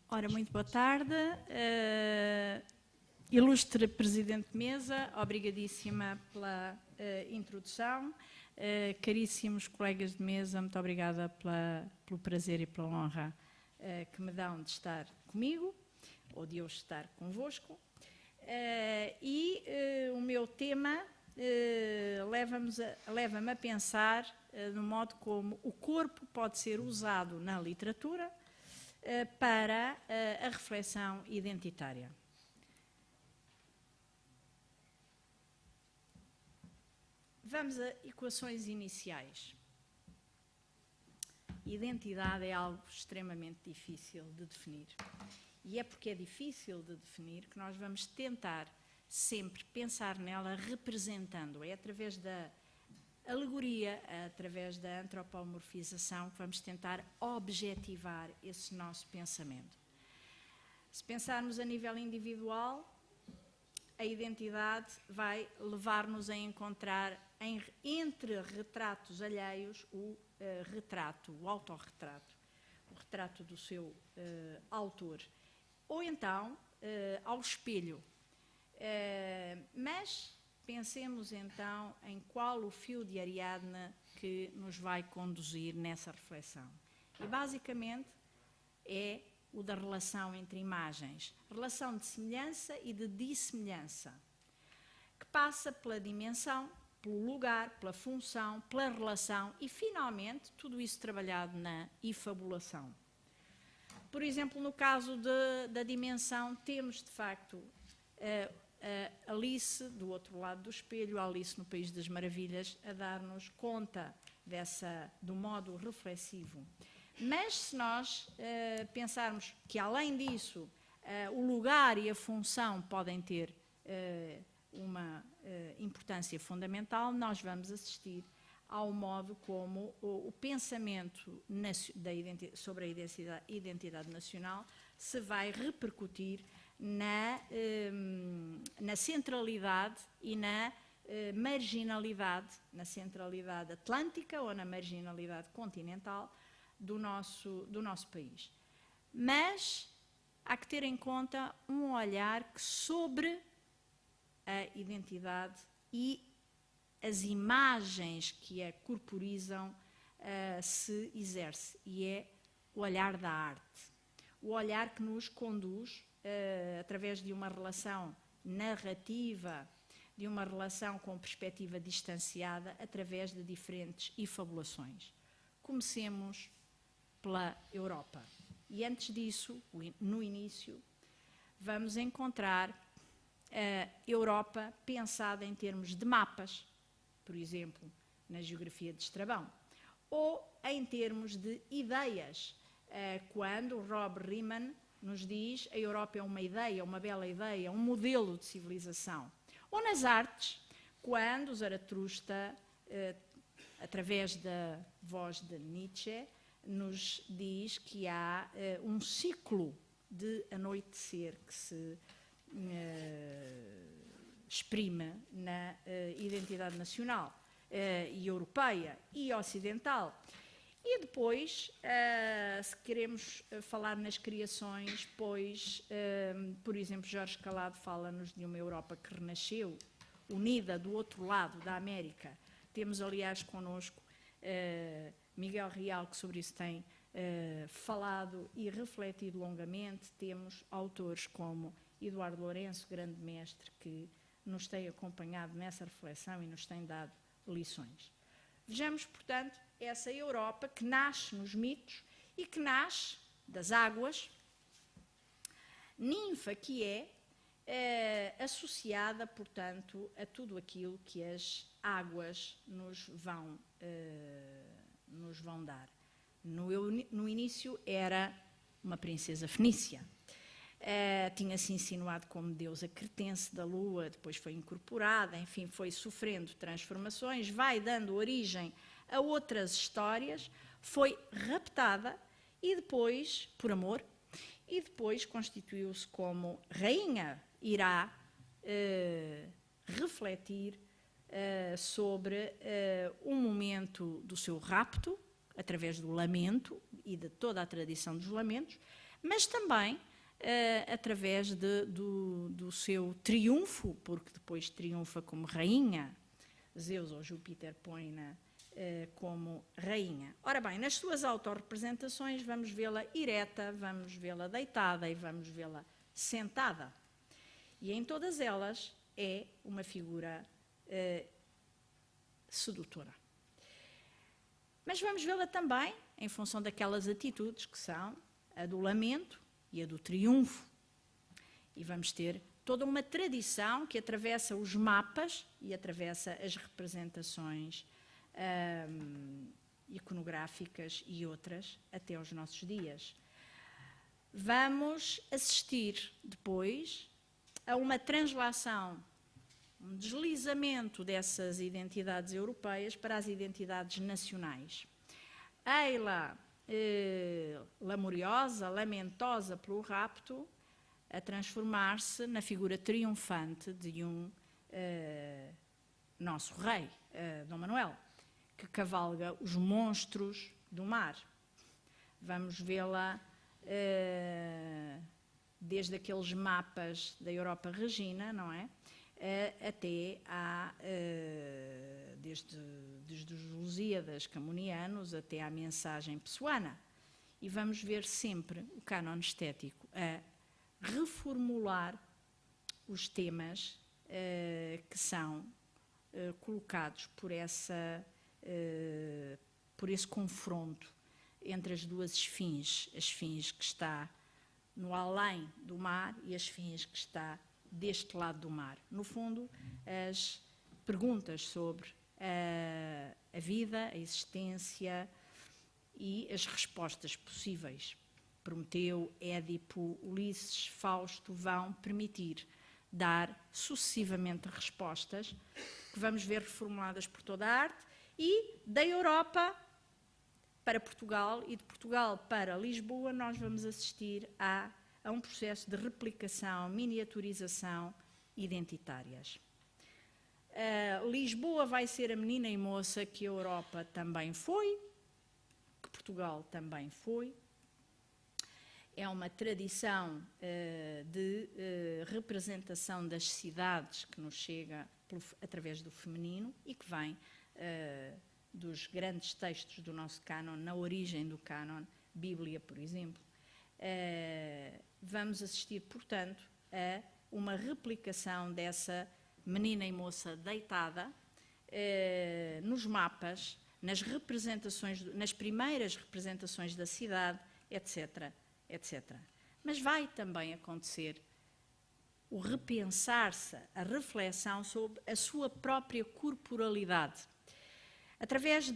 Ora, muito boa tarde. Ilustre Presidente de Mesa, obrigadíssima pela introdução. Caríssimos colegas de mesa, muito obrigada pelo prazer e pela honra que me dão de estar comigo, ou de hoje estar convosco. O meu tema leva-me a pensar no modo como o corpo pode ser usado na literatura para a reflexão identitária. Vamos a equações iniciais. Identidade é algo extremamente difícil de definir. E é porque é difícil de definir que nós vamos tentar sempre pensar nela representando-a. É através da alegoria, através da antropomorfização, que vamos tentar objetivar esse nosso pensamento. Se pensarmos a nível individual, a identidade vai levar-nos a encontrar entre retratos alheios o retrato, o autorretrato, o retrato do seu autor, ou então ao espelho. Mas pensemos então em qual o fio de Ariadne que nos vai conduzir nessa reflexão. E basicamente é o da relação entre imagens, relação de semelhança e de dissemelhança, que passa pela dimensão, pelo lugar, pela função, pela relação e, finalmente, tudo isso trabalhado na efabulação. Por exemplo, no caso da dimensão, temos, de facto, a Alice, do outro lado do espelho, a Alice no País das Maravilhas, a dar-nos conta do modo reflexivo. Mas se nós pensarmos que, além disso, o lugar e a função podem ter uma importância fundamental, nós vamos assistir ao modo como o pensamento sobre a identidade nacional se vai repercutir na centralidade e na marginalidade, na centralidade atlântica ou na marginalidade continental do nosso país. Mas há que ter em conta um olhar que sobre a identidade e as imagens que a corporizam se exerce, e é o olhar da arte. O olhar que nos conduz, através de uma relação narrativa, de uma relação com perspectiva distanciada, através de diferentes efabulações. Comecemos pela Europa. E antes disso, no início, vamos encontrar a Europa pensada em termos de mapas, por exemplo, na geografia de Estrabão, ou em termos de ideias, quando Rob Riemann nos diz a Europa é uma ideia, uma bela ideia, um modelo de civilização. Ou nas artes, quando Zaratustra, através da voz de Nietzsche, nos diz que há um ciclo de anoitecer que se exprime na identidade nacional e europeia e ocidental. E depois, se queremos falar nas criações, pois, por exemplo, Jorge Calado fala-nos de uma Europa que renasceu, unida do outro lado da América. Temos, aliás, connosco Miguel Real, que sobre isso tem falado e refletido longamente. Temos autores como Eduardo Lourenço, grande mestre, que nos tem acompanhado nessa reflexão e nos tem dado lições. Vejamos, portanto, essa Europa que nasce nos mitos e que nasce das águas, ninfa que é associada, portanto, a tudo aquilo que as águas nos vão dar. No início era uma princesa fenícia. Tinha-se insinuado como deusa cretense da lua, depois foi incorporada, enfim, foi sofrendo transformações, vai dando origem a outras histórias, foi raptada e depois, por amor, e depois constituiu-se como rainha, irá refletir sobre um momento do seu rapto, através do lamento e de toda a tradição dos lamentos, mas também através do seu triunfo, porque depois triunfa como rainha. Zeus ou Júpiter põe-na como rainha. Ora bem, nas suas autorrepresentações vamos vê-la ereta, vamos vê-la deitada e vamos vê-la sentada. E em todas elas é uma figura sedutora. Mas vamos vê-la também em função daquelas atitudes que são a do lamento e a do triunfo. E vamos ter toda uma tradição que atravessa os mapas e atravessa as representações iconográficas e outras até aos nossos dias. Vamos assistir depois a uma translação, um deslizamento dessas identidades europeias para as identidades nacionais. Ei-la lamuriosa, lamentosa pelo rapto, a transformar-se na figura triunfante de um nosso rei, Dom Manuel, que cavalga os monstros do mar. Vamos vê-la desde aqueles mapas da Europa Regina, não é? Até desde os Lusíadas Camonianos até à mensagem pessoana. E vamos ver sempre o cânon estético a reformular os temas que são colocados por esse confronto entre as duas esfinges, a esfinge que está no além do mar e a esfinge que está deste lado do mar. No fundo, as perguntas sobre a vida, a existência e as respostas possíveis. Prometeu, Édipo, Ulisses, Fausto vão permitir dar sucessivamente respostas que vamos ver reformuladas por toda a arte e da Europa para Portugal e de Portugal para Lisboa nós vamos assistir a um processo de replicação, miniaturização identitárias. Lisboa vai ser a menina e moça que a Europa também foi, que Portugal também foi. É uma tradição de representação das cidades que nos chega através do feminino e que vem dos grandes textos do nosso cânon, na origem do cânon, Bíblia, por exemplo. Vamos assistir, portanto, a uma replicação dessa menina e moça deitada nos mapas, nas representações, nas primeiras representações da cidade, etc., etc. Mas vai também acontecer o repensar-se, a reflexão sobre a sua própria corporalidade, através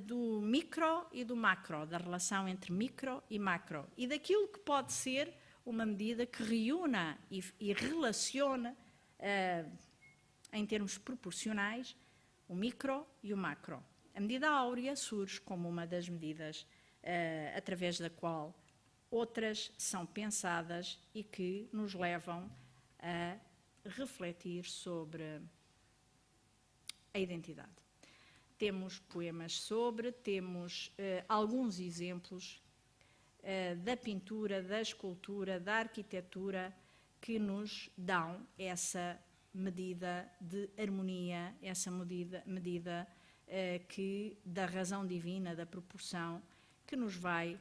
do micro e do macro, da relação entre micro e macro, e daquilo que pode ser uma medida que reúna e relaciona, em termos proporcionais, o micro e o macro. A medida áurea surge como uma das medidas através da qual outras são pensadas e que nos levam a refletir sobre a identidade. Temos poemas temos alguns exemplos da pintura, da escultura, da arquitetura que nos dão essa medida de harmonia, essa medida da razão divina, da proporção, que nos vai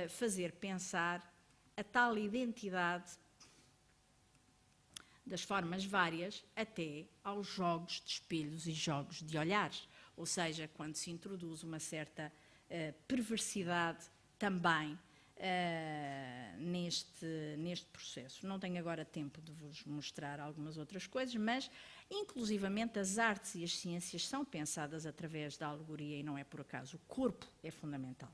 fazer pensar a tal identidade das formas várias até aos jogos de espelhos e jogos de olhares, ou seja, quando se introduz uma certa perversidade também neste processo. Não tenho agora tempo de vos mostrar algumas outras coisas, mas inclusivamente as artes e as ciências são pensadas através da alegoria e não é por acaso. O corpo é fundamental.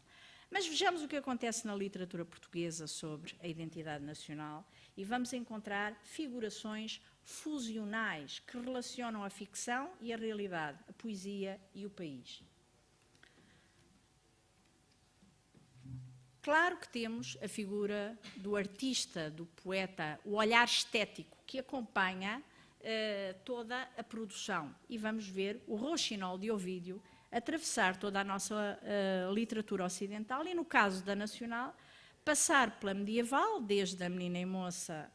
Mas vejamos o que acontece na literatura portuguesa sobre a identidade nacional e vamos encontrar figurações fusionais que relacionam a ficção e a realidade, a poesia e o país. Claro que temos a figura do artista, do poeta, o olhar estético que acompanha toda a produção. E vamos ver o Rouxinol de Ovídio atravessar toda a nossa literatura ocidental e, no caso da nacional, passar pela medieval, desde a Menina e Moça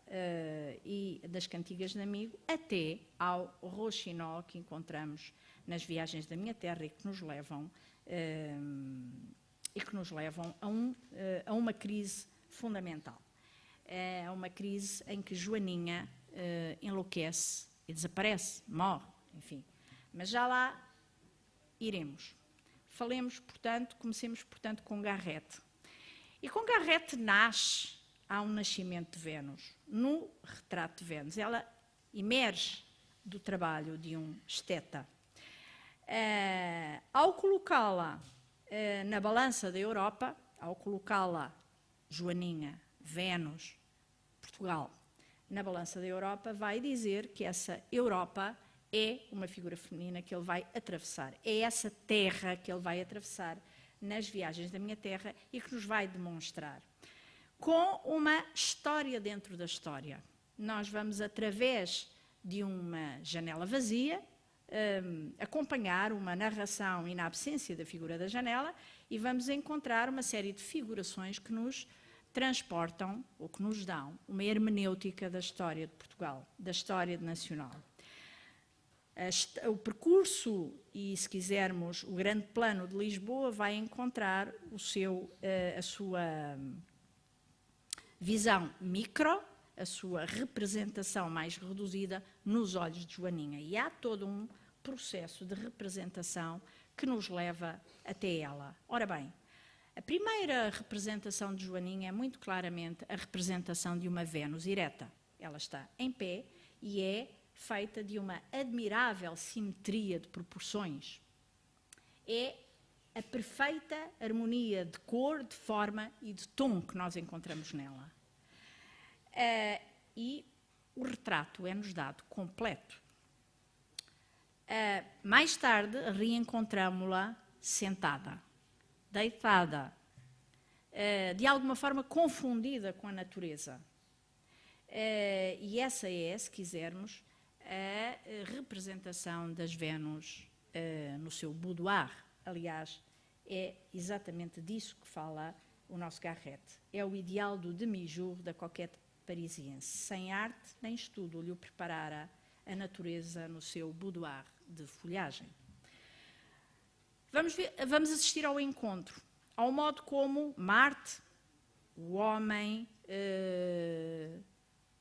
e das Cantigas de Amigo, até ao Rouxinol que encontramos nas Viagens da Minha Terra e que nos levam, a uma crise fundamental. É uma crise em que Joaninha enlouquece e desaparece, morre, enfim. Mas já lá iremos. Comecemos, portanto, com Garrett. E com Garrett há um nascimento de Vênus. No retrato de Vênus, ela emerge do trabalho de um esteta. Ao colocá-la na balança da Europa, ao colocá-la Joaninha, Vênus, Portugal, na balança da Europa, vai dizer que essa Europa é uma figura feminina que ele vai atravessar. É essa terra que ele vai atravessar nas Viagens da Minha Terra e que nos vai demonstrar. Com uma história dentro da história. Nós vamos, através de uma janela vazia, acompanhar uma narração e na absência da figura da janela e vamos encontrar uma série de figurações que nos transportam ou que nos dão uma hermenêutica da história de Portugal, da história nacional. O percurso e, se quisermos, o grande plano de Lisboa vai encontrar a sua visão micro, a sua representação mais reduzida nos olhos de Joaninha. E há todo um processo de representação que nos leva até ela. Ora bem, a primeira representação de Joaninha é muito claramente a representação de uma Vênus ereta. Ela está em pé e é feita de uma admirável simetria de proporções. É a perfeita harmonia de cor, de forma e de tom que nós encontramos nela. E o retrato é-nos dado completo. Mais tarde, reencontramos-la sentada, deitada, de alguma forma confundida com a natureza. E essa é, se quisermos, a representação das Vênus no seu boudoir. Aliás, é exatamente disso que fala o nosso Garrett. É o ideal do demi-jour da coquette parisiense. Sem arte nem estudo lhe preparara a natureza no seu boudoir de folhagem. Vamos assistir ao encontro, ao modo como Marte, o homem,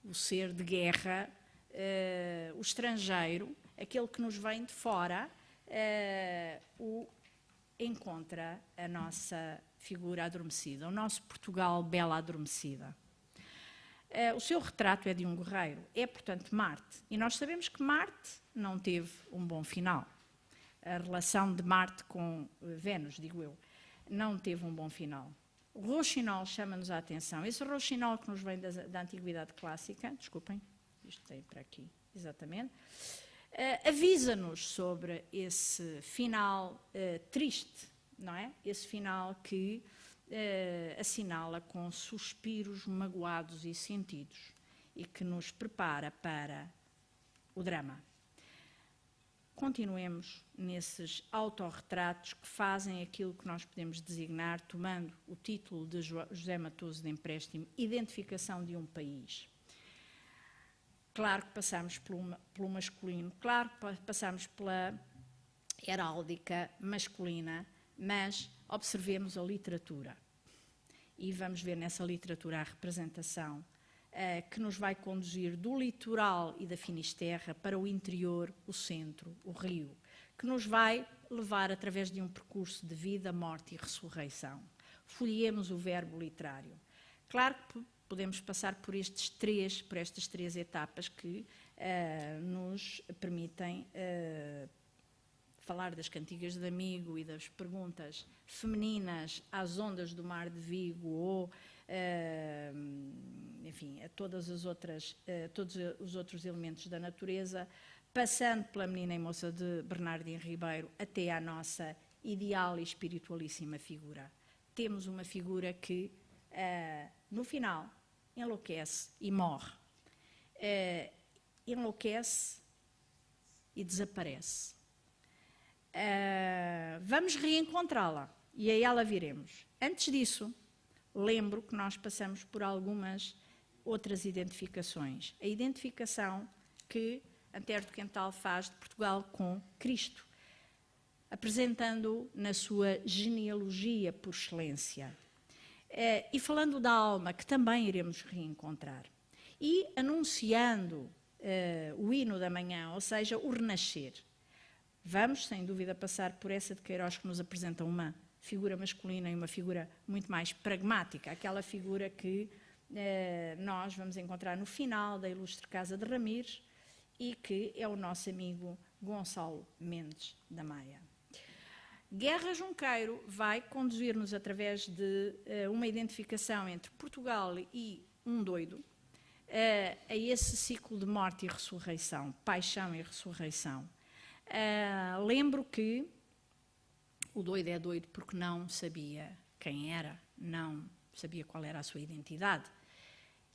o ser de guerra, o estrangeiro, aquele que nos vem de fora, encontra a nossa figura adormecida, o nosso Portugal bela adormecida. O seu retrato é de um guerreiro, é, portanto, Marte. E nós sabemos que Marte não teve um bom final. A relação de Marte com Vênus, digo eu, não teve um bom final. O Rouxinol chama-nos a atenção. Esse Rouxinol que nos vem da Antiguidade Clássica, desculpem, isto tem para aqui, exatamente, avisa-nos sobre esse final triste, não é? Esse final que assinala com suspiros magoados e sentidos e que nos prepara para o drama. Continuemos nesses autorretratos que fazem aquilo que nós podemos designar, tomando o título de José Matoso de Empréstimo, identificação de um país. Claro que passamos pelo masculino, claro que passamos pela heráldica masculina, mas observemos a literatura. E vamos ver nessa literatura a representação que nos vai conduzir do litoral e da Finisterra para o interior, o centro, o rio, que nos vai levar através de um percurso de vida, morte e ressurreição. Folhemos o verbo literário. Claro que podemos passar por estas três etapas que nos permitem falar das cantigas de Amigo e das perguntas femininas às ondas do mar de Vigo ou, enfim, a todos os outros elementos da natureza, passando pela Menina e Moça de Bernardino Ribeiro até à nossa ideal e espiritualíssima figura. Temos uma figura que, no final, enlouquece e morre. Enlouquece e desaparece. Vamos reencontrá-la e a ela viremos. Antes disso, lembro que nós passamos por algumas outras identificações. A identificação que Antero de Quental faz de Portugal com Cristo, apresentando-o na sua genealogia por excelência. E falando da alma, que também iremos reencontrar. E anunciando o hino da manhã, ou seja, o renascer. Vamos, sem dúvida, passar por essa de Queiroz, que nos apresenta uma figura masculina e uma figura muito mais pragmática, aquela figura que nós vamos encontrar no final da ilustre Casa de Ramires e que é o nosso amigo Gonçalo Mendes da Maia. Guerra Junqueiro vai conduzir-nos através de uma identificação entre Portugal e um doido, a esse ciclo de morte e ressurreição, paixão e ressurreição. Lembro que o doido é doido porque não sabia quem era, não sabia qual era a sua identidade.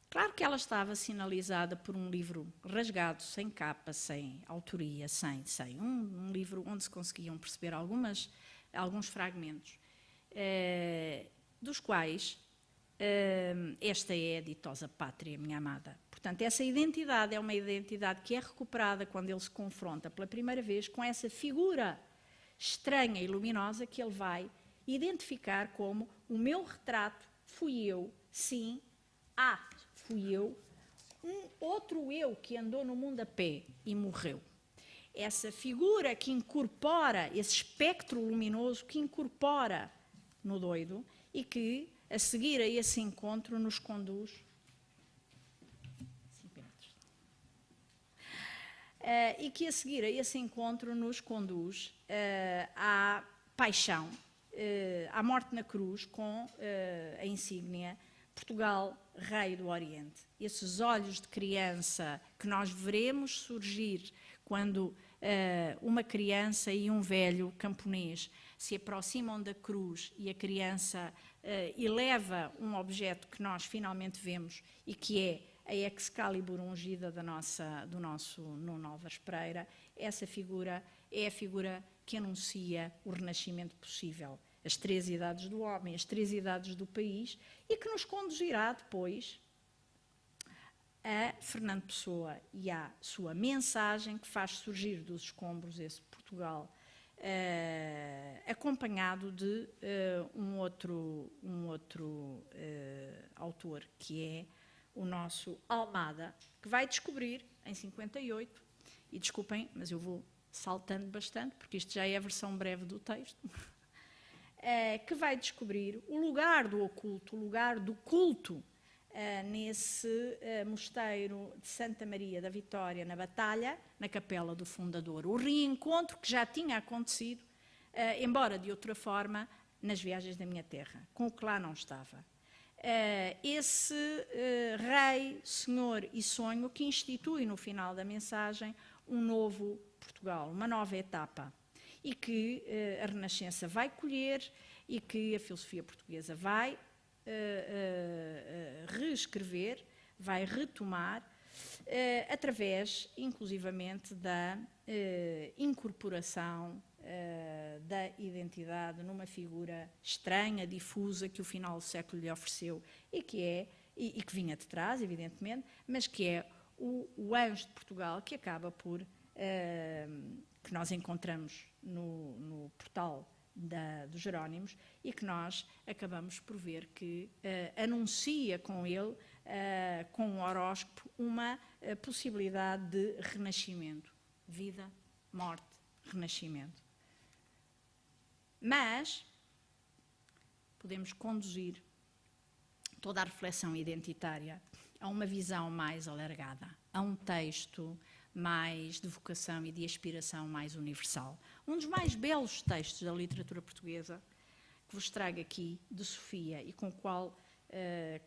Claro que ela estava sinalizada por um livro rasgado, sem capa, sem autoria, sem um livro onde se conseguiam perceber alguns fragmentos, dos quais esta é a ditosa pátria, minha amada. Portanto, essa identidade é uma identidade que é recuperada quando ele se confronta pela primeira vez com essa figura estranha e luminosa que ele vai identificar como o meu retrato fui eu, sim, fui eu, um outro eu que andou no mundo a pé e morreu. Essa figura que incorpora, esse espectro luminoso que incorpora no doido e que, a seguir a esse encontro, nos conduz à paixão, à morte na cruz com a insígnia Portugal, Rei do Oriente. Esses olhos de criança que nós veremos surgir quando uma criança e um velho camponês se aproximam da cruz e a criança eleva um objeto que nós finalmente vemos e que é a Excalibur ungida do nosso Nuno Álvares Pereira. Essa figura é a figura que anuncia o renascimento possível, as 3 idades do homem, as 3 idades do país, e que nos conduzirá depois a Fernando Pessoa e à sua mensagem que faz surgir dos escombros esse Portugal, acompanhado de um outro autor, que é o nosso Almada, que vai descobrir em 58, e desculpem, mas eu vou saltando bastante, porque isto já é a versão breve do texto, que vai descobrir o lugar do oculto, o lugar do culto, nesse mosteiro de Santa Maria da Vitória, na Batalha, na Capela do Fundador. O reencontro que já tinha acontecido, embora de outra forma, nas Viagens da Minha Terra, com o que lá não estava. Esse rei, senhor e sonho que institui no final da mensagem um novo Portugal, uma nova etapa, e que a Renascença vai colher e que a filosofia portuguesa vai reescrever, vai retomar, através, inclusivamente, da incorporação da identidade numa figura estranha, difusa, que o final do século lhe ofereceu e que vinha de trás, evidentemente, mas que é o anjo de Portugal, que acaba por, que nós encontramos no portal dos Jerónimos e que nós acabamos por ver que anuncia com ele, com um horóscopo, uma possibilidade de renascimento. Vida, morte, renascimento. Mas podemos conduzir toda a reflexão identitária a uma visão mais alargada, a um texto mais de vocação e de aspiração mais universal. Um dos mais belos textos da literatura portuguesa que vos trago aqui, de Sofia, e com o qual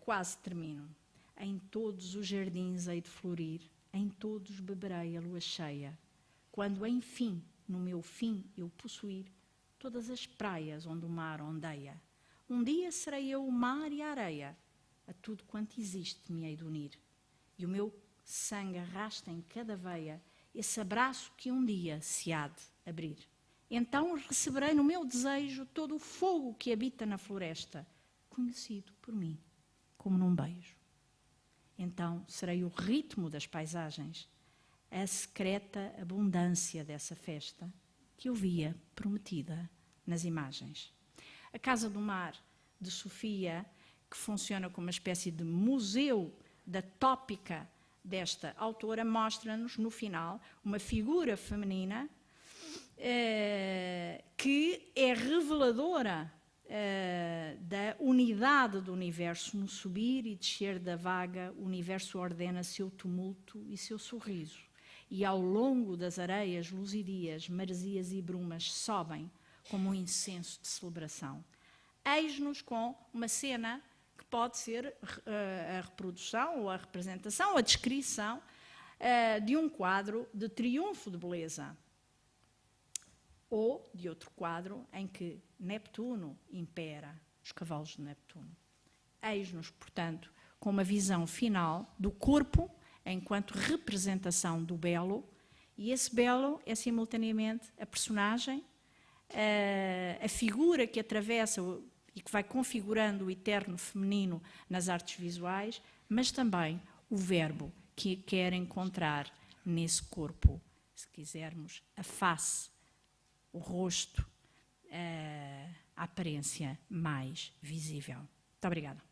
quase termino. Em todos os jardins hei de florir, em todos beberei a lua cheia, quando enfim, no meu fim, eu possuir todas as praias onde o mar ondeia. Um dia serei eu o mar e a areia, a tudo quanto existe me hei de unir, e o meu sangue arrasta em cada veia esse abraço que um dia se há de abrir. Então receberei no meu desejo todo o fogo que habita na floresta, reconhecido por mim, como num beijo. Então serei o ritmo das paisagens, a secreta abundância dessa festa que eu via prometida nas imagens. A Casa do Mar, de Sofia, que funciona como uma espécie de museu da tópica desta autora, mostra-nos, no final, uma figura feminina que é reveladora da unidade do universo. No subir e descer da vaga, o universo ordena seu tumulto e seu sorriso. E ao longo das areias luzidias, maresias e brumas sobem como um incenso de celebração. Eis-nos com uma cena que pode ser a reprodução ou a representação, ou a descrição de um quadro de triunfo de beleza, ou de outro quadro em que Neptuno impera, os cavalos de Neptuno. Eis-nos, portanto, com uma visão final do corpo enquanto representação do belo, e esse belo é simultaneamente a personagem, a figura que atravessa e que vai configurando o eterno feminino nas artes visuais, mas também o verbo que quer encontrar nesse corpo, se quisermos, a face, o rosto, a aparência mais visível. Muito obrigada.